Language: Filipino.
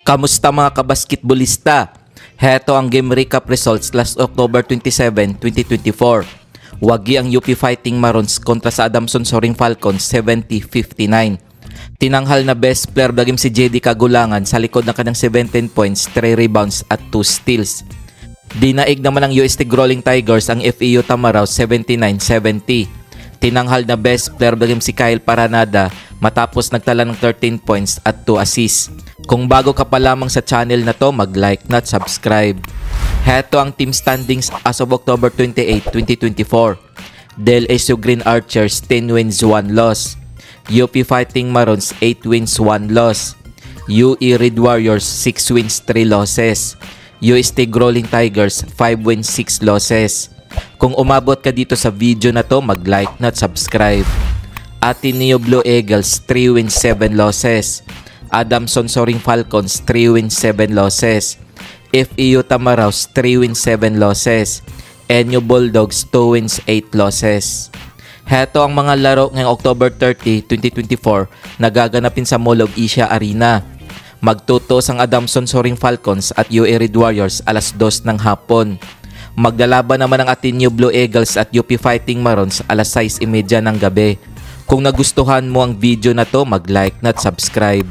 Kamusta mga kabasketbolista? Heto ang game recap results last October 27, 2024. Wagi ang UP Fighting Maroons kontra sa Adamson Soaring Falcons 70-59. Tinanghal na best player of the game si JD Kagulangan sa likod ng kanyang 17 points, 3 rebounds at 2 steals. Dinaig naman ng UST Growling Tigers ang FEU Tamaraw 79-70. Tinanghal na best player of the game si Kyle Paranada matapos nagtala ng 13 points at 2 assists. Kung bago ka pa lamang sa channel na to, mag-like na at subscribe. Heto ang team standings as of October 28, 2024. Del SU Green Archers 10 wins 1 loss. UP Fighting Maroons 8 wins 1 loss. UE Red Warriors 6 wins 3 losses. UST Growling Tigers 5 wins 6 losses. Kung umabot ka dito sa video na to, mag-like na at subscribe. Ateneo Blue Eagles 3 wins 7 losses. Adamson Soaring Falcons 3 wins 7 losses. FEU Tamaraws 3 wins 7 losses. NU Bulldogs 2 wins 8 losses. Heto ang mga laro ngayong October 30, 2024 na gaganapin sa Mall of Asia Arena. Magtutos ang Adamson Soaring Falcons at UE Red Warriors alas 2 ng hapon. Maglalaban naman ang Ateneo Blue Eagles at UP Fighting Maroons alas 6:30 ng gabi. Kung nagustuhan mo ang video na to, mag-like na at subscribe.